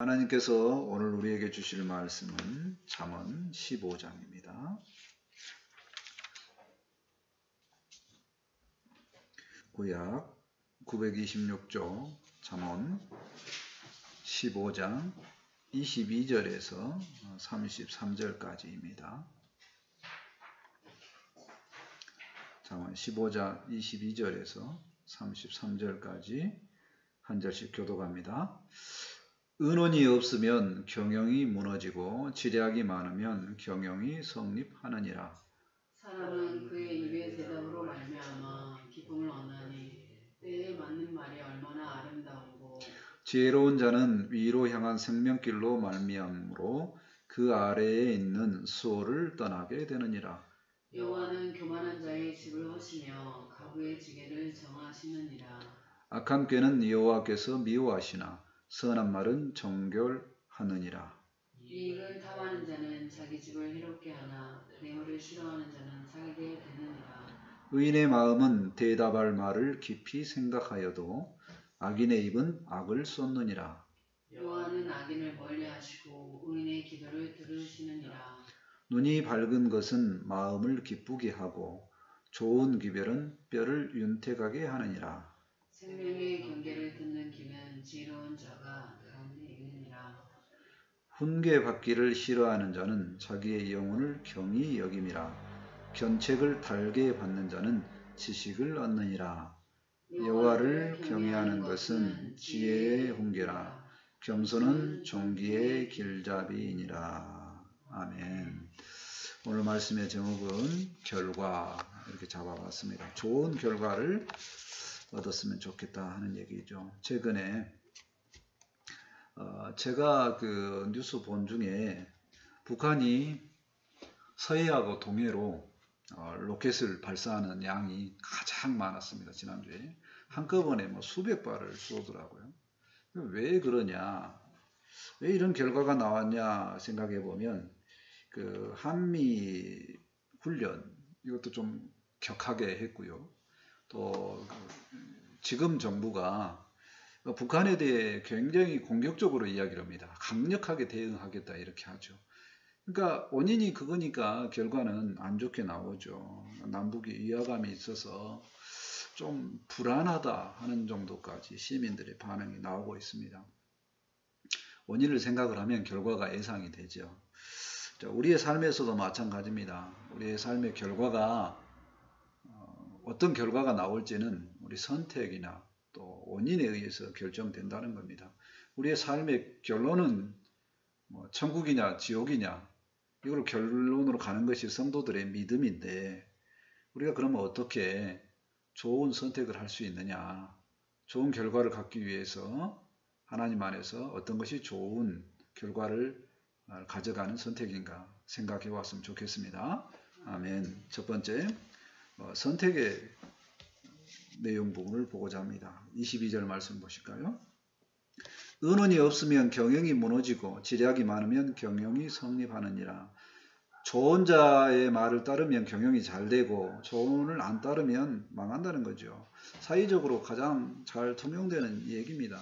하나님께서 오늘 우리에게 주실 말씀은 잠언 15장입니다. 구약 926조 잠언 15장 22절에서 33절까지입니다. 잠언 15장 22절에서 33절까지 한 절씩 교독합니다. 의논이 없으면 경영이 무너지고 지략이 많으면 경영이 성립하느니라. 사람은 그의 입의 대답으로 말미암아 기쁨을 얻나니 때에 맞는 말이 얼마나 아름다우고 지혜로운 자는 위로 향한 생명길로 말미암으로 그 아래에 있는 수호를 떠나게 되느니라. 여호와는 교만한 자의 집을 허시며 가부의 지게를 정하시느니라. 악한 꾀는 여호와께서 미워하시나 선한 말은 정결하느니라. 이익을 탐하는 자는 자기 집을 해롭게 하나 뇌물을 싫어하는 자는 살게 되느니라. 의인의 마음은 대답할 말을 깊이 생각하여도 악인의 입은 악을 쏟느니라. 여호와는 악인을 멀리하시고 의인의 기도를 들으시느니라. 눈이 밝은 것은 마음을 기쁘게 하고 좋은 기별은 뼈를 윤택하게 하느니라. 생명의 경계를 듣는 귀는 지혜로운 자가 가운데 있느니라. 훈계받기를 싫어하는 자는 자기의 영혼을 경히 여김이라. 견책을 달게 받는 자는 지식을 얻느니라. 여호와를 경외하는 것은 지혜의 훈계라. 겸손은 존귀의 길잡이이니라. 아멘. 오늘 말씀의 제목은 결과 이렇게 잡아봤습니다. 좋은 결과를 얻었으면 좋겠다 하는 얘기죠. 최근에 제가 그 뉴스 본 중에 북한이 서해하고 동해로 로켓을 발사하는 양이 가장 많았습니다. 지난주에 한꺼번에 수백 발을 쏘더라고요. 왜 그러냐, 왜 이런 결과가 나왔냐 생각해 보면 그 한미 훈련 이것도 좀 격하게 했고요. 또 지금 정부가 북한에 대해 굉장히 공격적으로 이야기를 합니다. 강력하게 대응하겠다 이렇게 하죠. 그러니까 원인이 그거니까 결과는 안 좋게 나오죠. 남북이 위화감이 있어서 좀 불안하다 하는 정도까지 시민들의 반응이 나오고 있습니다. 원인을 생각을 하면 결과가 예상이 되죠. 우리의 삶에서도 마찬가지입니다. 우리의 삶의 결과가 어떤 결과가 나올지는 우리 선택이나 또 원인에 의해서 결정된다는 겁니다. 우리의 삶의 결론은 천국이냐 지옥이냐 이걸 결론으로 가는 것이 성도들의 믿음인데, 우리가 그러면 어떻게 좋은 선택을 할 수 있느냐, 좋은 결과를 갖기 위해서 하나님 안에서 어떤 것이 좋은 결과를 가져가는 선택인가 생각해 봤으면 좋겠습니다. 아멘. 첫 번째 선택의 내용 부분을 보고자 합니다. 22절 말씀 보실까요? 의논이 없으면 경영이 무너지고 지략이 많으면 경영이 성립하느니라. 좋은 자의 말을 따르면 경영이 잘 되고 조언을 안 따르면 망한다는 거죠. 사회적으로 가장 잘 통용되는 얘기입니다.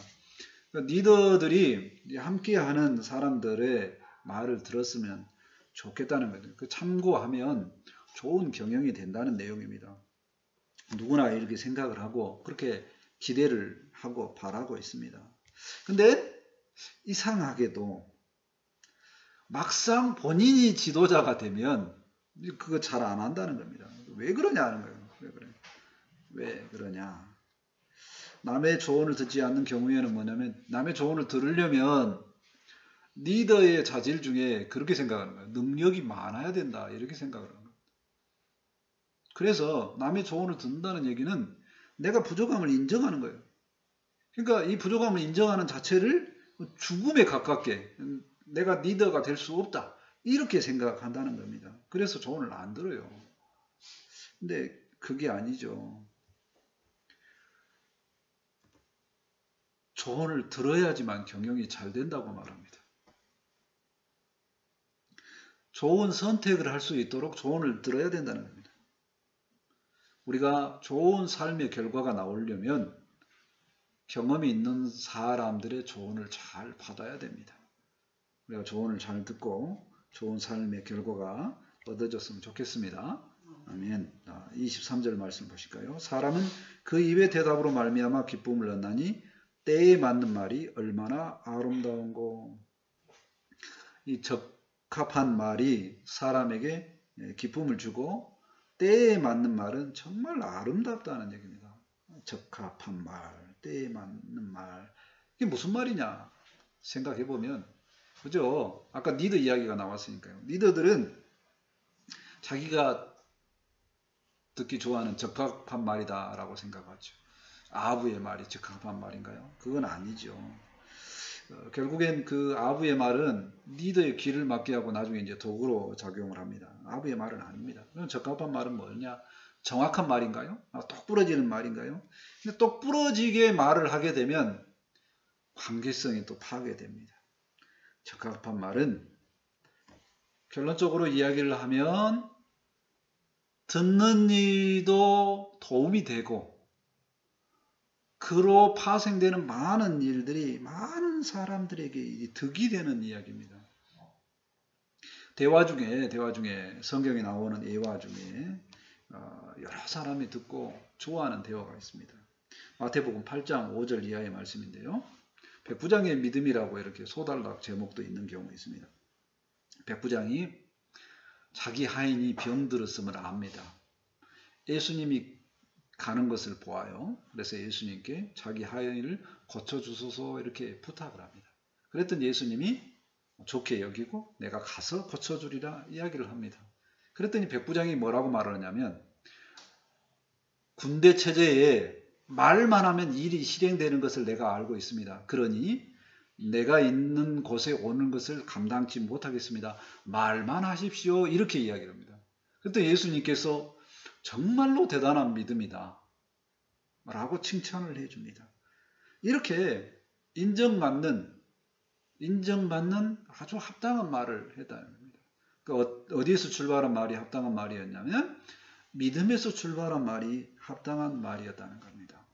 그러니까 리더들이 함께하는 사람들의 말을 들었으면 좋겠다는 거죠. 그 참고하면 좋은 경영이 된다는 내용입니다. 누구나 이렇게 생각을 하고 그렇게 기대를 하고 바라고 있습니다. 근데 이상하게도 막상 본인이 지도자가 되면 그거 잘 안 한다는 겁니다. 왜 그러냐는 거예요. 왜 그러냐. 남의 조언을 듣지 않는 경우에는 뭐냐면, 남의 조언을 들으려면 리더의 자질 중에 그렇게 생각하는 거예요. 능력이 많아야 된다 이렇게 생각을 하는 거예요. 그래서 남의 조언을 듣는다는 얘기는 내가 부족함을 인정하는 거예요. 그러니까 이 부족함을 인정하는 자체를 죽음에 가깝게 내가 리더가 될 수 없다 이렇게 생각한다는 겁니다. 그래서 조언을 안 들어요. 근데 그게 아니죠. 조언을 들어야지만 경영이 잘 된다고 말합니다. 좋은 선택을 할 수 있도록 조언을 들어야 된다는 겁니다. 우리가 좋은 삶의 결과가 나오려면 경험이 있는 사람들의 조언을 잘 받아야 됩니다. 우리가 조언을 잘 듣고 좋은 삶의 결과가 얻어졌으면 좋겠습니다. 아멘. 23절 말씀 보실까요? 사람은 그 입의 대답으로 말미암아 기쁨을 얻나니 때에 맞는 말이 얼마나 아름다운고. 이 적합한 말이 사람에게 기쁨을 주고 때에 맞는 말은 정말 아름답다는 얘기입니다. 적합한 말, 때에 맞는 말. 이게 무슨 말이냐 생각해 보면, 그죠? 아까 리더 이야기가 나왔으니까요. 리더들은 자기가 듣기 좋아하는 적합한 말이다라고 생각하죠. 아부의 말이 적합한 말인가요? 그건 아니죠. 결국엔 그 아부의 말은 리더의 귀를 막게 하고 나중에 이제 도구로 작용을 합니다. 아부의 말은 아닙니다. 그럼 적합한 말은 뭐냐? 정확한 말인가요? 똑 부러지는 말인가요? 근데 똑 부러지게 말을 하게 되면 관계성이 또 파괴됩니다. 적합한 말은 결론적으로 이야기를 하면 듣는 이도 도움이 되고 그로 파생되는 많은 일들이 많은 사람들에게 득이 되는 이야기입니다. 대화 중에 성경에 나오는 예화 중에 여러 사람이 듣고 좋아하는 대화가 있습니다. 마태복음 8장 5절 이하의 말씀인데요. 백부장의 믿음이라고 이렇게 소달락 제목도 있는 경우 있습니다. 백부장이 자기 하인이 병들었음을 압니다. 예수님이 가는 것을 보아요. 그래서 예수님께 자기 하인을 고쳐주소서 이렇게 부탁을 합니다. 그랬더니 예수님이 좋게 여기고 내가 가서 고쳐주리라 이야기를 합니다. 그랬더니 백부장이 뭐라고 말을 하냐면, 군대 체제에 말만 하면 일이 실행되는 것을 내가 알고 있습니다. 그러니 내가 있는 곳에 오는 것을 감당치 못하겠습니다. 말만 하십시오. 이렇게 이야기를 합니다. 그때 예수님께서 정말로 대단한 믿음이다 라고 칭찬을 해줍니다. 이렇게 인정받는 아주 합당한 말을 했다는 겁니다. 그러니까 어디에서 출발한 말이 합당한 말이었냐면 믿음에서 출발한 말이 합당한 말이었다는 겁니다.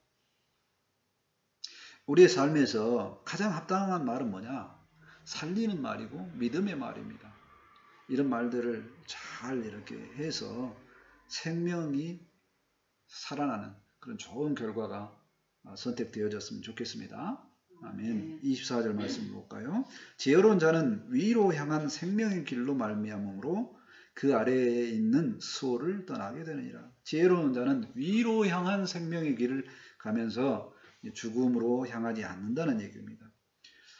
우리의 삶에서 가장 합당한 말은 뭐냐? 살리는 말이고 믿음의 말입니다. 이런 말들을 잘 이렇게 해서 생명이 살아나는 그런 좋은 결과가 선택되어졌으면 좋겠습니다. 아멘. 24절 말씀 볼까요? 지혜로운 자는 위로 향한 생명의 길로 말미암으로 그 아래에 있는 수호를 떠나게 되느니라. 지혜로운 자는 위로 향한 생명의 길을 가면서 죽음으로 향하지 않는다는 얘기입니다.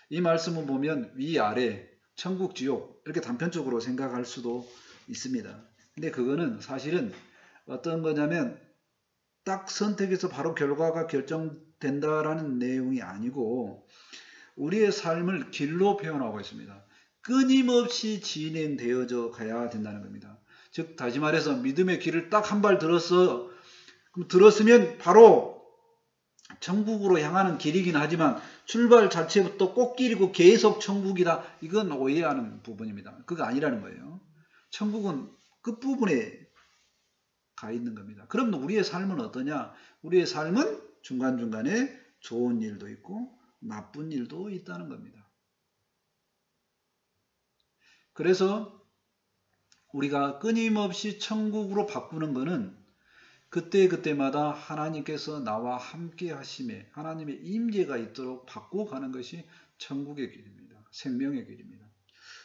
이 말씀을 보면 위아래, 천국, 지옥 이렇게 단편적으로 생각할 수도 있습니다. 근데 그거는 사실은 어떤 거냐면 딱 선택해서 바로 결과가 결정된다라는 내용이 아니고 우리의 삶을 길로 표현하고 있습니다. 끊임없이 진행되어져 가야 된다는 겁니다. 즉 다시 말해서 믿음의 길을 딱 한 발 들었으면 바로 천국으로 향하는 길이긴 하지만 출발 자체부터 꽃길이고 계속 천국이다. 이건 오해하는 부분입니다. 그거 아니라는 거예요. 천국은 끝부분에 가 있는 겁니다. 그럼 우리의 삶은 어떠냐? 우리의 삶은 중간중간에 좋은 일도 있고 나쁜 일도 있다는 겁니다. 그래서 우리가 끊임없이 천국으로 바꾸는 것은 그때마다 하나님께서 나와 함께 하심에 하나님의 임재가 있도록 바꾸어가는 것이 천국의 길입니다. 생명의 길입니다.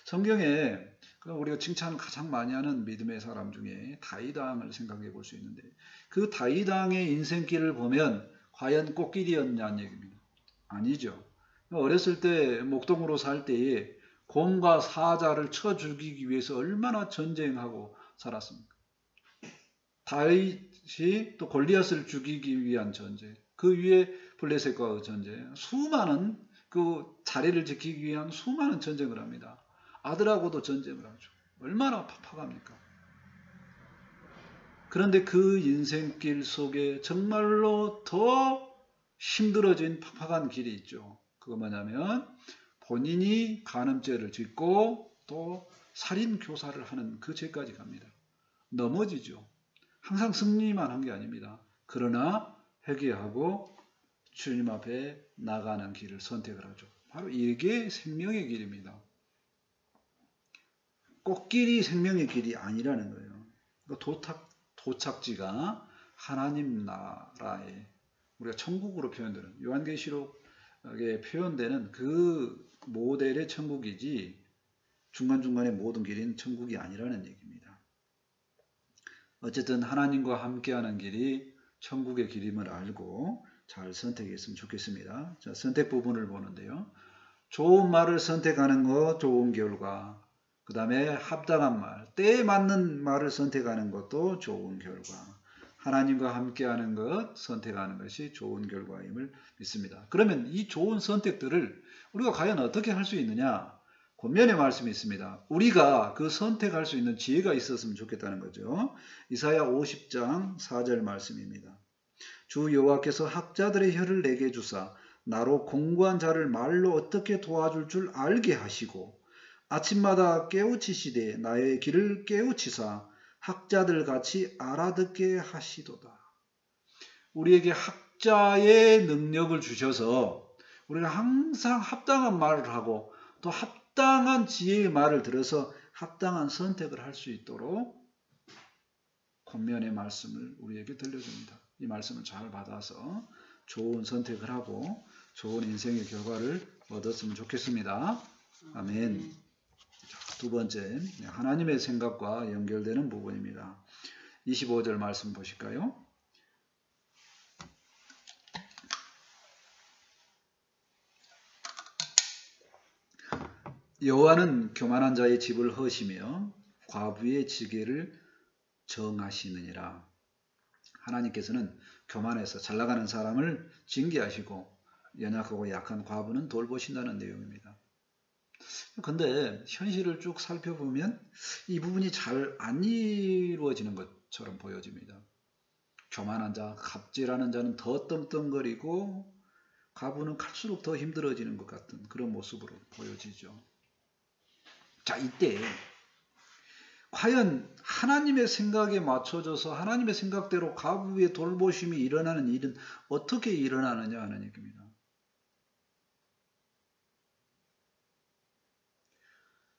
성경에 우리가 칭찬을 가장 많이 하는 믿음의 사람 중에 다윗왕을 생각해 볼 수 있는데 그 다윗왕의 인생길을 보면 과연 꽃길이었냐는 얘기입니다. 아니죠. 어렸을 때 목동으로 살 때에 곰과 사자를 쳐 죽이기 위해서 얼마나 전쟁하고 살았습니까? 다윗이 또 골리앗을 죽이기 위한 전쟁, 그 위에 블레셋과의 전쟁, 수많은 그 자리를 지키기 위한 수많은 전쟁을 합니다. 아들하고도 전쟁을 하죠. 얼마나 팍팍합니까? 그런데 그 인생길 속에 정말로 더 힘들어진 팍팍한 길이 있죠. 그거 뭐냐면 본인이 간음죄를 짓고 또 살인교사를 하는 그 죄까지 갑니다. 넘어지죠. 항상 승리만 한 게 아닙니다. 그러나 회개하고 주님 앞에 나가는 길을 선택을 하죠. 바로 이게 생명의 길입니다. 꽃길이 생명의 길이 아니라는 거예요. 도착지가 하나님 나라에 우리가 천국으로 표현되는 요한계시록에 표현되는 그 모델의 천국이지 중간중간에 모든 길인 천국이 아니라는 얘기입니다. 어쨌든 하나님과 함께하는 길이 천국의 길임을 알고 잘 선택했으면 좋겠습니다. 자, 선택 부분을 보는데요. 좋은 말을 선택하는 것, 좋은 결과. 그 다음에 합당한 말, 때에 맞는 말을 선택하는 것도 좋은 결과. 하나님과 함께하는 것, 선택하는 것이 좋은 결과임을 믿습니다. 그러면 이 좋은 선택들을 우리가 과연 어떻게 할 수 있느냐? 권면의 말씀이 있습니다. 우리가 그 선택할 수 있는 지혜가 있었으면 좋겠다는 거죠. 이사야 50장 4절 말씀입니다. 주 여호와께서 학자들의 혀를 내게 주사 나로 공부한 자를 말로 어떻게 도와줄 줄 알게 하시고 아침마다 깨우치시되 나의 길을 깨우치사 학자들 같이 알아듣게 하시도다. 우리에게 학자의 능력을 주셔서 우리가 항상 합당한 말을 하고 또 합당한 지혜의 말을 들어서 합당한 선택을 할 수 있도록 권면의 말씀을 우리에게 들려줍니다. 이 말씀을 잘 받아서 좋은 선택을 하고 좋은 인생의 결과를 얻었으면 좋겠습니다. 아멘. 자, 두 번째, 하나님의 생각과 연결되는 부분입니다. 25절 말씀 보실까요? 여호와는 교만한 자의 집을 허시며 과부의 지게를 정하시느니라. 하나님께서는 교만해서 잘나가는 사람을 징계하시고 연약하고 약한 과부는 돌보신다는 내용입니다. 근데 현실을 쭉 살펴보면 이 부분이 잘 안 이루어지는 것처럼 보여집니다. 교만한 자, 갑질하는 자는 더 떵떵거리고 과부는 갈수록 더 힘들어지는 것 같은 그런 모습으로 보여지죠. 자, 이때 과연 하나님의 생각에 맞춰져서 하나님의 생각대로 과부의 돌보심이 일어나는 일은 어떻게 일어나느냐 하는 얘기입니다.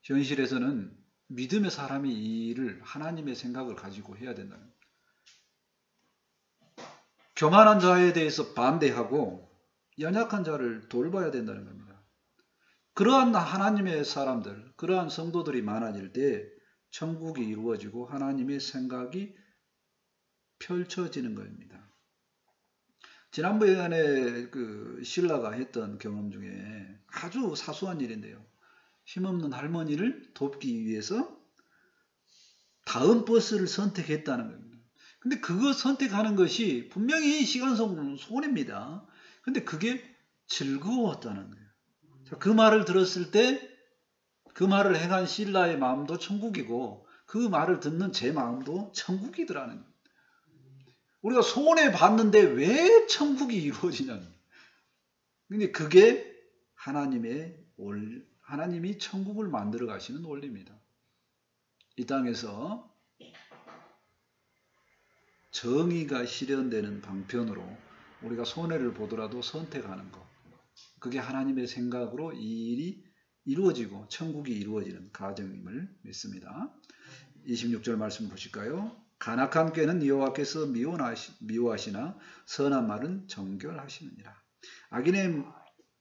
현실에서는 믿음의 사람이 이 일을 하나님의 생각을 가지고 해야 된다는 겁니다. 교만한 자에 대해서 반대하고 연약한 자를 돌봐야 된다는 겁니다. 그러한 하나님의 사람들, 그러한 성도들이 많아질 때 천국이 이루어지고 하나님의 생각이 펼쳐지는 겁니다. 지난번에 그 신라가 했던 경험 중에 아주 사소한 일인데요. 힘없는 할머니를 돕기 위해서 다음 버스를 선택했다는 겁니다. 근데 그거 선택하는 것이 분명히 시간상 손해입니다. 근데 그게 즐거웠다는 거예요. 자, 그 말을 들었을 때 그 말을 행한 신라의 마음도 천국이고 그 말을 듣는 제 마음도 천국이더라는 거예요. 우리가 손해봤는데 왜 천국이 이루어지냐는 거예요. 근데 그게 하나님이 천국을 만들어 가시는 원리입니다. 이 땅에서 정의가 실현되는 방편으로 우리가 손해를 보더라도 선택하는 것. 그게 하나님의 생각으로 이 일이 이루어지고 천국이 이루어지는 과정임을 믿습니다. 26절 말씀 보실까요? 간악한 꾀는 여호와께서 미워하시나 선한 말은 정결하시느니라. 악인의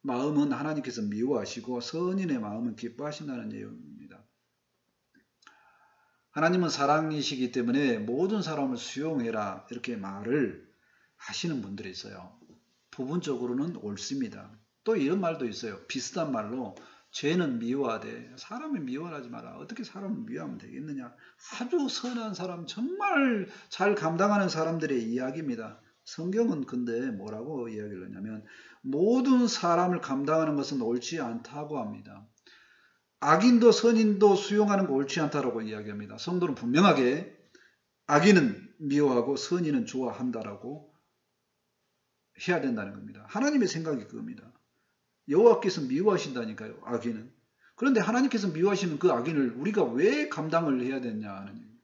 마음은 하나님께서 미워하시고 선인의 마음은 기뻐하신다는 내용입니다. 하나님은 사랑이시기 때문에 모든 사람을 수용해라 이렇게 말을 하시는 분들이 있어요. 부분적으로는 옳습니다. 또 이런 말도 있어요. 비슷한 말로 죄는 미워하되 사람을 미워하지 마라. 어떻게 사람을 미워하면 되겠느냐. 아주 선한 사람, 정말 잘 감당하는 사람들의 이야기입니다. 성경은 근데 뭐라고 이야기를 하냐면 모든 사람을 감당하는 것은 옳지 않다고 합니다. 악인도 선인도 수용하는 거 옳지 않다라고 이야기합니다. 성도는 분명하게 악인은 미워하고 선인은 좋아한다라고 해야 된다는 겁니다. 하나님의 생각이 그겁니다. 여호와께서 미워하신다니까요. 악인은. 그런데 하나님께서 미워하시는 그 악인을 우리가 왜 감당을 해야 되냐 하는 얘기입니다.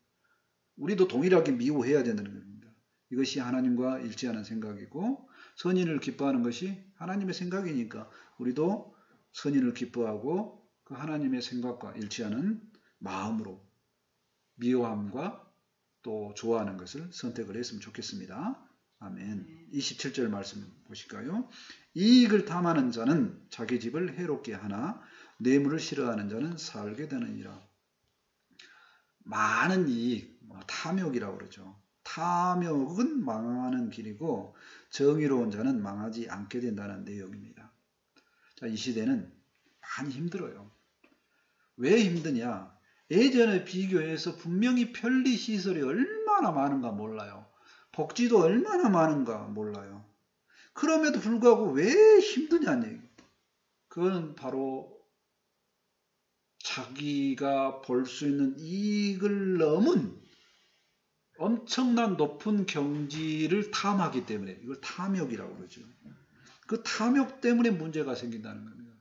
우리도 동일하게 미워해야 된다는 겁니다. 이것이 하나님과 일치하는 생각이고 선인을 기뻐하는 것이 하나님의 생각이니까 우리도 선인을 기뻐하고 그 하나님의 생각과 일치하는 마음으로 미워함과 또 좋아하는 것을 선택을 했으면 좋겠습니다. 아멘. 27절 말씀 보실까요? 이익을 탐하는 자는 자기 집을 해롭게 하나 뇌물을 싫어하는 자는 살게 되느니라. 많은 이익, 탐욕이라고 그러죠. 탐욕은 망하는 길이고 정의로운 자는 망하지 않게 된다는 내용입니다. 자, 이 시대는 많이 힘들어요. 왜 힘드냐? 예전에 비교해서 분명히 편리시설이 얼마나 많은가 몰라요. 복지도 얼마나 많은가 몰라요. 그럼에도 불구하고 왜 힘드냐는 얘기. 그건 바로 자기가 볼 수 있는 이익을 넘은 엄청난 높은 경지를 탐하기 때문에 이걸 탐욕이라고 그러죠. 그 탐욕 때문에 문제가 생긴다는 겁니다.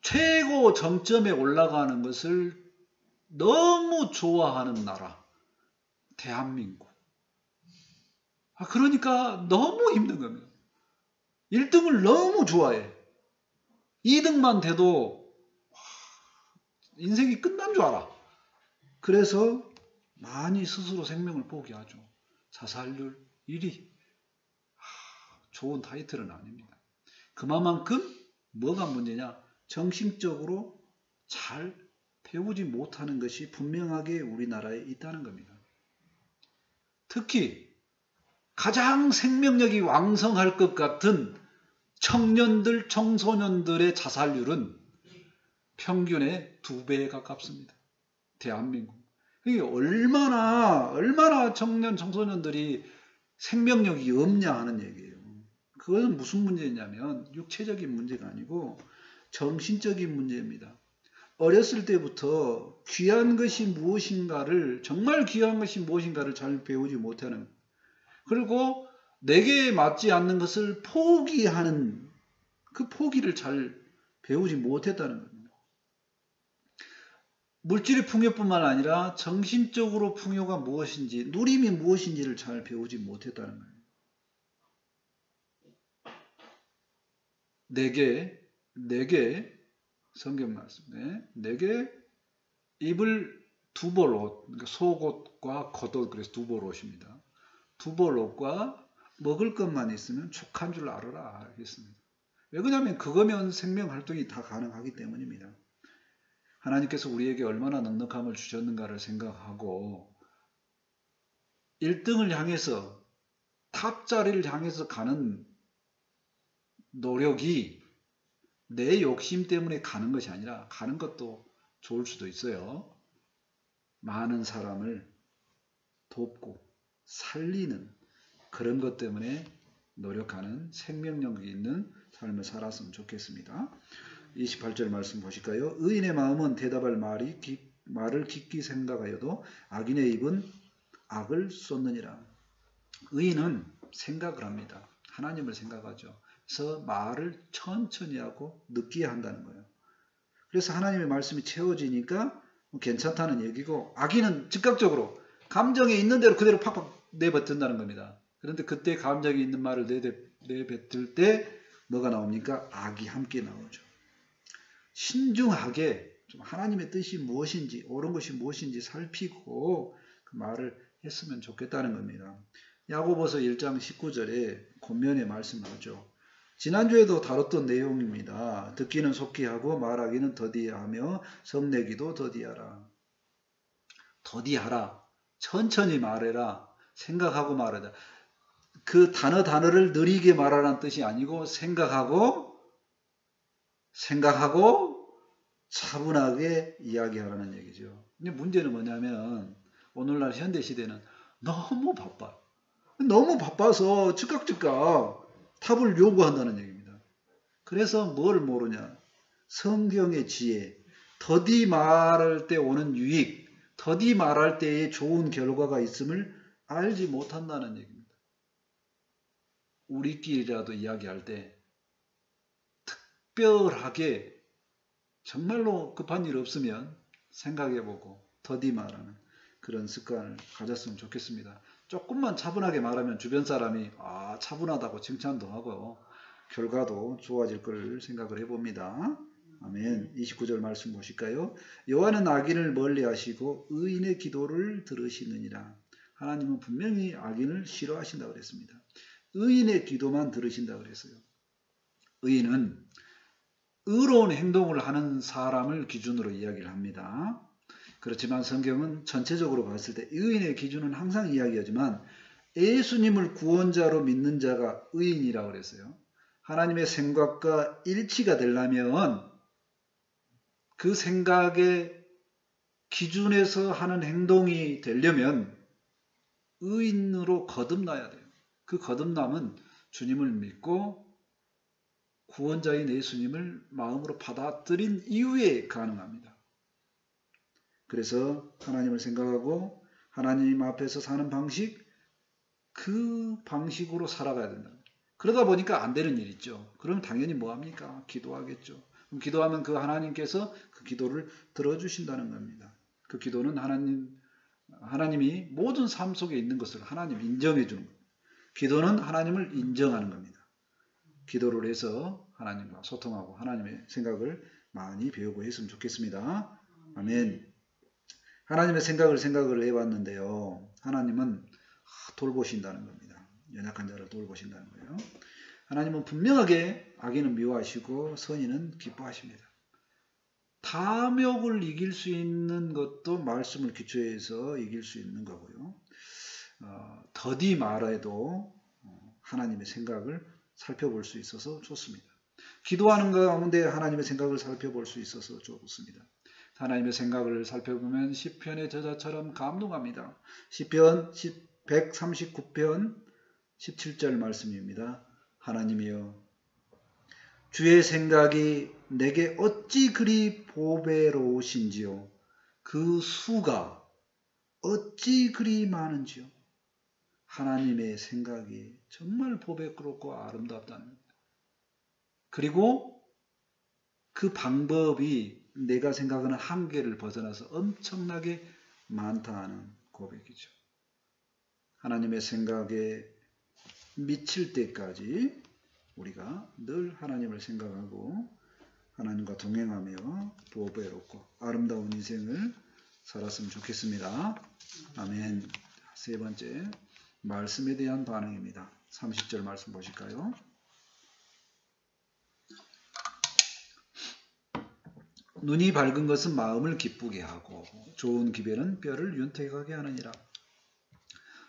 최고 정점에 올라가는 것을 너무 좋아하는 나라, 대한민국. 그러니까 너무 힘든 겁니다. 1등을 너무 좋아해. 2등만 돼도 인생이 끝난 줄 알아. 그래서 많이 스스로 생명을 포기하죠. 자살률 1위. 좋은 타이틀은 아닙니다. 그만큼 뭐가 문제냐? 정신적으로 잘 배우지 못하는 것이 분명하게 우리나라에 있다는 겁니다. 특히 가장 생명력이 왕성할 것 같은 청년들, 청소년들의 자살률은 평균의 2배에 가깝습니다. 대한민국. 이게 얼마나 청년, 청소년들이 생명력이 없냐 하는 얘기예요. 그것은 무슨 문제냐면 육체적인 문제가 아니고 정신적인 문제입니다. 어렸을 때부터 귀한 것이 무엇인가를, 정말 귀한 것이 무엇인가를 잘 배우지 못하는, 그리고 내게 맞지 않는 것을 포기하는 그 포기를 잘 배우지 못했다는 겁니다. 물질의 풍요뿐만 아니라 정신적으로 풍요가 무엇인지, 누림이 무엇인지를 잘 배우지 못했다는 거예요. 내게 성경 말씀에 내게 입을 두벌 옷, 그러니까 속옷과 겉옷, 그래서 두벌 옷입니다. 두벌 옷과 먹을 것만 있으면 족한 줄 알아라 하겠습니다. 왜 그러냐면 그거면 생명 활동이 다 가능하기 때문입니다. 하나님께서 우리에게 얼마나 넉넉함을 주셨는가를 생각하고 1등을 향해서, 탑자리를 향해서 가는 노력이 내 욕심 때문에 가는 것이 아니라, 가는 것도 좋을 수도 있어요. 많은 사람을 돕고 살리는 그런 것 때문에 노력하는 생명력이 있는 삶을 살았으면 좋겠습니다. 28절 말씀 보실까요? 의인의 마음은 대답할 말을 깊게 생각하여도 악인의 입은 악을 쏟느니라. 의인은 생각을 합니다. 하나님을 생각하죠. 그래서 말을 천천히 하고 느끼게 한다는 거예요. 그래서 하나님의 말씀이 채워지니까 괜찮다는 얘기고, 악인은 즉각적으로 감정에 있는 대로 그대로 팍팍 내뱉는다는 겁니다. 그런데 그때 감정이 있는 말을 내뱉을 때 뭐가 나옵니까? 악이 함께 나오죠. 신중하게 좀 하나님의 뜻이 무엇인지, 옳은 것이 무엇인지 살피고 그 말을 했으면 좋겠다는 겁니다. 야고보서 1장 19절에 권면의 말씀하죠. 지난주에도 다뤘던 내용입니다. 듣기는 속히 하고 말하기는 더디하며 성내기도 더디하라. 더디하라. 천천히 말해라. 생각하고 말하자. 그 단어를 느리게 말하라는 뜻이 아니고 생각하고 차분하게 이야기하라는 얘기죠. 근데 문제는 뭐냐면 오늘날 현대시대는 너무 바빠. 너무 바빠서 즉각 답을 요구한다는 얘기입니다. 그래서 뭘 모르냐? 성경의 지혜, 더디 말할 때 오는 유익, 더디 말할 때에 좋은 결과가 있음을 알지 못한다는 얘기입니다. 우리끼리라도 이야기할 때 특별하게 정말로 급한 일 없으면 생각해보고 더디 말하는 그런 습관을 가졌으면 좋겠습니다. 조금만 차분하게 말하면 주변 사람이 차분하다고 칭찬도 하고 결과도 좋아질 걸 생각을 해봅니다. 아멘. 29절 말씀 보실까요? 여호와는 악인을 멀리하시고 의인의 기도를 들으시느니라. 하나님은 분명히 악인을 싫어하신다고 그랬습니다. 의인의 기도만 들으신다고 그랬어요. 의인은 의로운 행동을 하는 사람을 기준으로 이야기를 합니다. 그렇지만 성경은 전체적으로 봤을 때 의인의 기준은 항상 이야기하지만 예수님을 구원자로 믿는 자가 의인이라고 그랬어요. 하나님의 생각과 일치가 되려면 그 생각의 기준에서 하는 행동이 되려면 의인으로 거듭나야 돼요. 그 거듭남은 주님을 믿고 구원자인 예수님을 마음으로 받아들인 이후에 가능합니다. 그래서 하나님을 생각하고 하나님 앞에서 사는 방식, 그 방식으로 살아가야 된다. 그러다 보니까 안 되는 일 있죠. 그럼 당연히 뭐합니까? 기도하겠죠. 그럼 기도하면 그 하나님께서 그 기도를 들어주신다는 겁니다. 그 기도는 하나님이 모든 삶 속에 있는 것을 하나님 인정해 주는 겁니다. 기도는 하나님을 인정하는 겁니다. 기도를 해서 하나님과 소통하고 하나님의 생각을 많이 배우고 했으면 좋겠습니다. 아멘. 하나님의 생각을 해봤는데요. 하나님은 돌보신다는 겁니다. 연약한 자를 돌보신다는 거예요. 하나님은 분명하게 악인은 미워하시고 선인은 기뻐하십니다. 탐욕을 이길 수 있는 것도 말씀을 기초해서 이길 수 있는 거고요. 더디 말해도 하나님의 생각을 살펴볼 수 있어서 좋습니다. 기도하는 가운데 하나님의 생각을 살펴볼 수 있어서 좋습니다. 하나님의 생각을 살펴보면 시편의 저자처럼 감동합니다. 시편 139편 17절 말씀입니다. 하나님이여 주의 생각이 내게 어찌 그리 보배로우신지요 그 수가 어찌 그리 많은지요. 하나님의 생각이 정말 보배롭고 아름답다는 겁니다. 그리고 그 방법이 내가 생각하는 한계를 벗어나서 엄청나게 많다는 고백이죠. 하나님의 생각에 미칠 때까지 우리가 늘 하나님을 생각하고 하나님과 동행하며 보배롭고 아름다운 인생을 살았으면 좋겠습니다. 아멘. 세 번째, 말씀에 대한 반응입니다. 30절 말씀 보실까요? 눈이 밝은 것은 마음을 기쁘게 하고 좋은 기별은 뼈를 윤택하게 하느니라.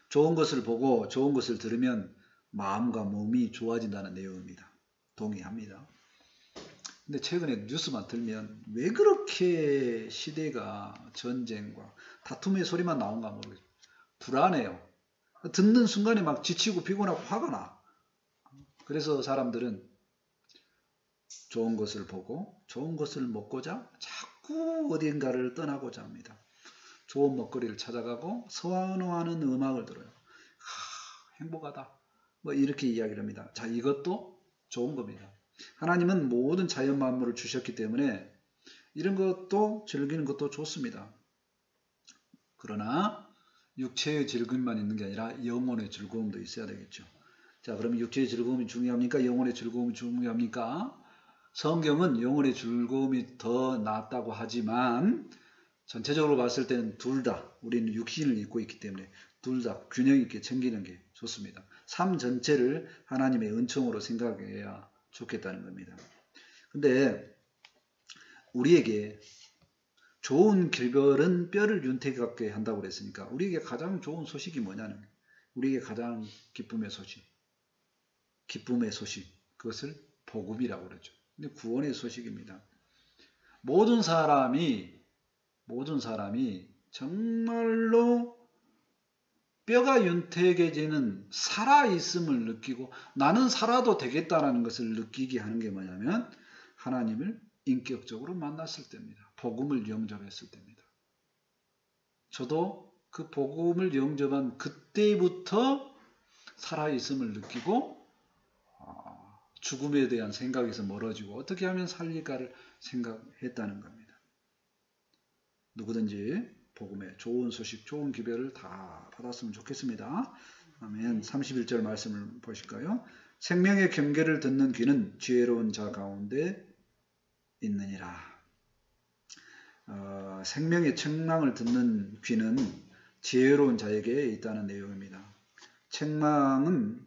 좋은 것을 보고 좋은 것을 들으면 마음과 몸이 좋아진다는 내용입니다. 동의합니다. 근데 최근에 뉴스만 들면 왜 그렇게 시대가 전쟁과 다툼의 소리만 나온가 모르겠어요. 불안해요. 듣는 순간에 막 지치고 피곤하고 화가 나. 그래서 사람들은 좋은 것을 보고 좋은 것을 먹고자 자꾸 어딘가를 떠나고자 합니다. 좋은 먹거리를 찾아가고 선호하는 음악을 들어요. 행복하다. 뭐 이렇게 이야기를 합니다. 자, 이것도 좋은 겁니다. 하나님은 모든 자연 만물을 주셨기 때문에 이런 것도 즐기는 것도 좋습니다. 그러나 육체의 즐거움만 있는 게 아니라 영혼의 즐거움도 있어야 되겠죠. 자, 그럼 육체의 즐거움이 중요합니까? 영혼의 즐거움이 중요합니까? 성경은 영혼의 즐거움이 더 낫다고 하지만 전체적으로 봤을 때는 둘 다 우리는 육신을 입고 있기 때문에 둘 다 균형 있게 챙기는 게 좋습니다. 삶 전체를 하나님의 은총으로 생각해야 좋겠다는 겁니다. 근데 우리에게 좋은 결별은 뼈를 윤택하게 한다고 그랬으니까 우리에게 가장 좋은 소식이 뭐냐는 거예요. 우리에게 가장 기쁨의 소식. 그것을 복음이라고 그러죠. 근데 구원의 소식입니다. 모든 사람이 정말로 뼈가 윤택해지는 살아있음을 느끼고 나는 살아도 되겠다라는 것을 느끼게 하는 게 뭐냐면 하나님을 인격적으로 만났을 때입니다. 복음을 영접했을 때입니다. 저도 그 복음을 영접한 그때부터 살아있음을 느끼고 죽음에 대한 생각에서 멀어지고 어떻게 하면 살릴까를 생각했다는 겁니다. 누구든지 복음의 좋은 소식, 좋은 기별을 다 받았으면 좋겠습니다. 아멘. 31절 말씀을 보실까요? 생명의 경계를 듣는 귀는 지혜로운 자 가운데 있느니라. 생명의 책망을 듣는 귀는 지혜로운 자에게 있다는 내용입니다. 책망은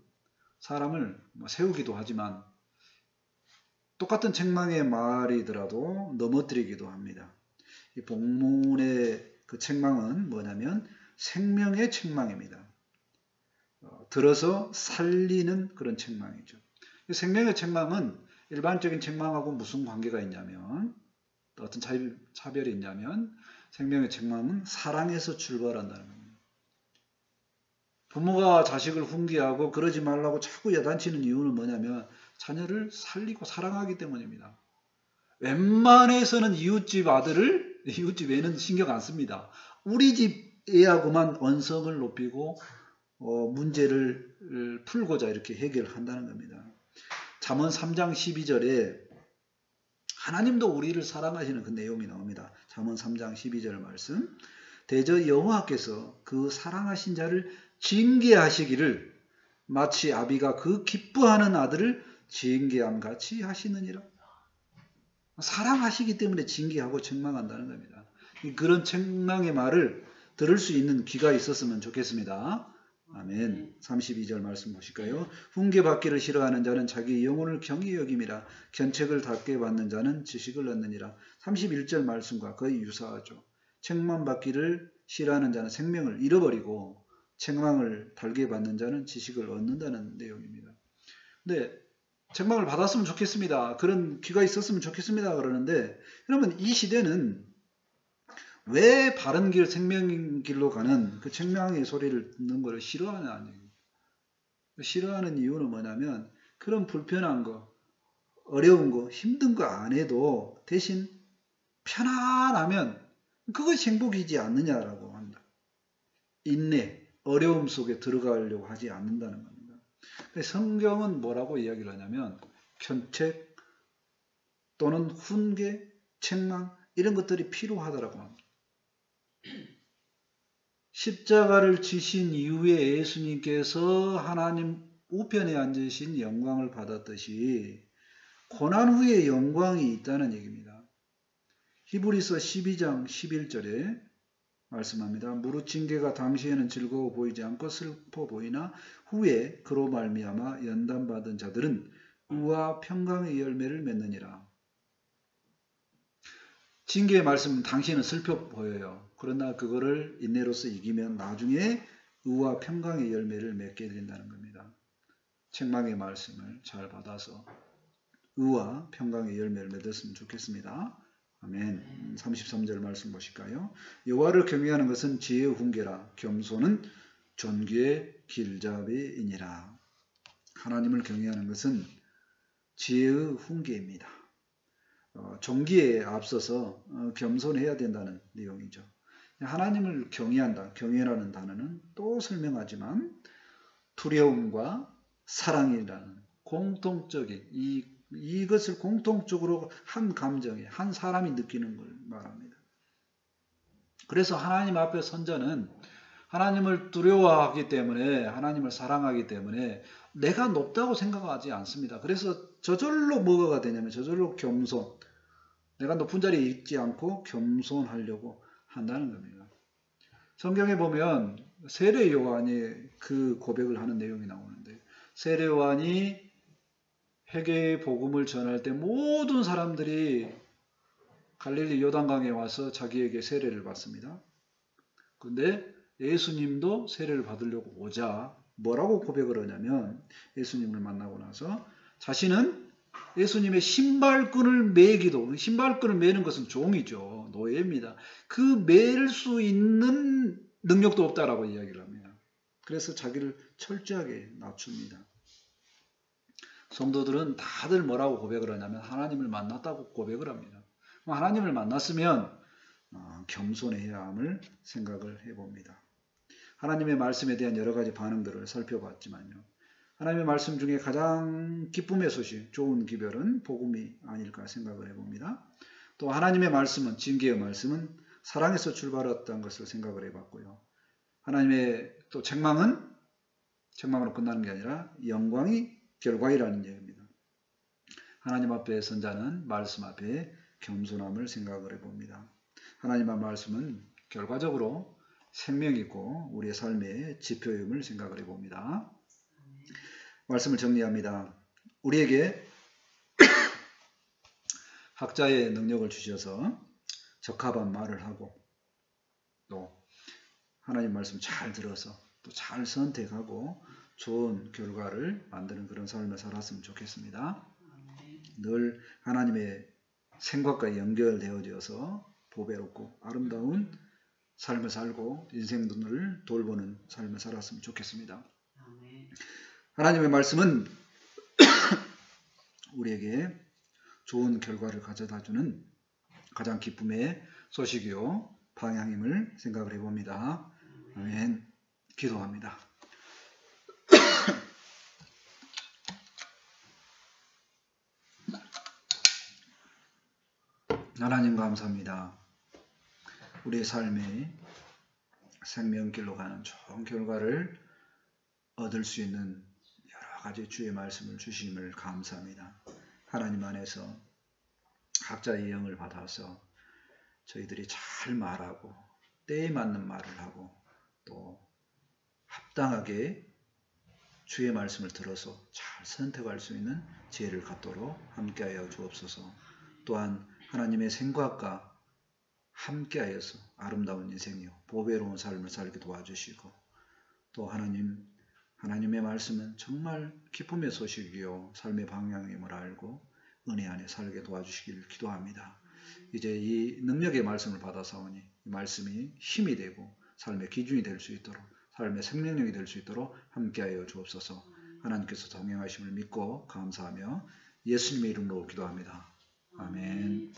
사람을 세우기도 하지만 똑같은 책망의 말이더라도 넘어뜨리기도 합니다. 이 본문의 그 책망은 뭐냐면 생명의 책망입니다. 들어서 살리는 그런 책망이죠. 생명의 책망은 일반적인 책망하고 무슨 관계가 있냐면, 어떤 차별이 있냐면, 생명의 책망은 사랑에서 출발한다는 겁니다. 부모가 자식을 훈계하고 그러지 말라고 자꾸 야단치는 이유는 뭐냐면 자녀를 살리고 사랑하기 때문입니다. 웬만해서는 이웃집 애는 신경 안 씁니다. 우리 집 애하고만 언성을 높이고 문제를 풀고자 이렇게 해결한다는 겁니다. 잠언 3장 12절에 하나님도 우리를 사랑하시는 그 내용이 나옵니다. 잠언 3장 12절 말씀. 대저 여호와께서 그 사랑하신 자를 징계하시기를 마치 아비가 그 기뻐하는 아들을 징계함 같이 하시느니라. 사랑하시기 때문에 징계하고 책망한다는 겁니다. 그런 책망의 말을 들을 수 있는 귀가 있었으면 좋겠습니다. 아멘. 32절 말씀 보실까요? 훈계받기를 싫어하는 자는 자기 영혼을 경히 여김이라. 견책을 닫게 받는 자는 지식을 얻느니라. 31절 말씀과 거의 유사하죠. 책망받기를 싫어하는 자는 생명을 잃어버리고 책망을 달게 받는 자는 지식을 얻는다는 내용입니다. 근데 책망을 받았으면 좋겠습니다. 그런 귀가 있었으면 좋겠습니다. 그러는데 그러면 이 시대는 왜 바른 길, 생명의 길로 가는 그 책망의 소리를 듣는 것을 싫어하는 싫어하는 이유는 뭐냐면 그런 불편한 거, 어려운 거, 힘든 거 안 해도 대신 편안하면 그것이 행복이지 않느냐라고 한다. 인내, 어려움 속에 들어가려고 하지 않는다는 겁니다. 성경은 뭐라고 이야기를 하냐면 견책 또는 훈계, 책망 이런 것들이 필요하다라고 합니다. 십자가를 지신 이후에 예수님께서 하나님 우편에 앉으신 영광을 받았듯이 고난 후에 영광이 있다는 얘기입니다. 히브리서 12장 11절에 말씀합니다. 무릇 징계가 당시에는 즐거워 보이지 않고 슬퍼 보이나 후에 그로 말미암아 연단받은 자들은 의와 평강의 열매를 맺느니라. 징계의 말씀은 당시에는 슬퍼 보여요. 그러나 그거를 인내로서 이기면 나중에 의와 평강의 열매를 맺게 된다는 겁니다. 책망의 말씀을 잘 받아서 의와 평강의 열매를 맺었으면 좋겠습니다. 아멘. 33절 말씀 보실까요? 여호와를 경외하는 것은 지혜의 훈계라. 겸손은 존귀의 길잡이이니라. 하나님을 경외하는 것은 지혜의 훈계입니다. 존귀에 앞서서 겸손해야 된다는 내용이죠. 하나님을 경외한다. 경외라는 단어는 또 설명하지만 두려움과 사랑이라는 공통적인 이것을 공통적으로 한 감정에 한 사람이 느끼는 걸 말합니다. 그래서 하나님 앞에 선 자는 하나님을 두려워하기 때문에 하나님을 사랑하기 때문에 내가 높다고 생각하지 않습니다. 그래서 저절로 뭐가 되냐면 저절로 겸손. 내가 높은 자리에 있지 않고 겸손하려고 한다는 겁니다. 성경에 보면 세례 요한이 그 고백을 하는 내용이 나오는데 세례 요한이 회개의 복음을 전할 때 모든 사람들이 갈릴리 요단강에 와서 자기에게 세례를 받습니다. 그런데 예수님도 세례를 받으려고 오자 뭐라고 고백을 하냐면 예수님을 만나고 나서 자신은 예수님의 신발끈을 매기도 신발끈을 매는 것은 종이죠. 노예입니다. 그 맬 수 있는 능력도 없다라고 이야기를 합니다. 그래서 자기를 철저하게 낮춥니다. 성도들은 다들 뭐라고 고백을 하냐면 하나님을 만났다고 고백을 합니다. 하나님을 만났으면 겸손해야 함을 생각을 해봅니다. 하나님의 말씀에 대한 여러 가지 반응들을 살펴봤지만요. 하나님의 말씀 중에 가장 기쁨의 소식, 좋은 기별은 복음이 아닐까 생각을 해봅니다. 또 하나님의 말씀은 징계의 말씀은 사랑에서 출발했다는 것을 생각을 해봤고요. 하나님의 또 책망으로 끝나는 게 아니라 영광이 결과이라는 얘기입니다. 하나님 앞에 선 자는 말씀 앞에 겸손함을 생각을 해봅니다. 하나님의 말씀은 결과적으로 생명이고 우리의 삶의 지표임을 생각을 해봅니다. 말씀을 정리합니다. 우리에게 학자의 능력을 주셔서 적합한 말을 하고 또 하나님 말씀 잘 들어서 또 잘 선택하고 좋은 결과를 만드는 그런 삶을 살았으면 좋겠습니다. 늘 하나님의 생각과 연결되어져서 보배롭고 아름다운 삶을 살고 인생들을 돌보는 삶을 살았으면 좋겠습니다. 하나님의 말씀은 우리에게 좋은 결과를 가져다주는 가장 기쁨의 소식이요 방향임을 생각을 해봅니다. 아멘. 기도합니다. 하나님 감사합니다. 우리의 삶이 생명길로 가는 좋은 결과를 얻을 수 있는 여러 가지 주의 말씀을 주심을 감사합니다. 하나님 안에서 각자의 영을 받아서 저희들이 잘 말하고 때에 맞는 말을 하고 또 합당하게 주의 말씀을 들어서 잘 선택할 수 있는 지혜를 갖도록 함께하여 주옵소서. 또한 하나님의 생각과 함께하여서 아름다운 인생이요 보배로운 삶을 살게 도와주시고 또 하나님의 말씀은 정말 기쁨의 소식이요 삶의 방향임을 알고 은혜 안에 살게 도와주시기를 기도합니다. 이제 이 능력의 말씀을 받아사오니 이 말씀이 힘이 되고 삶의 기준이 될 수 있도록 삶의 생명력이 될 수 있도록 함께하여 주옵소서. 하나님께서 동행하심을 믿고 감사하며 예수님의 이름으로 기도합니다. 아멘.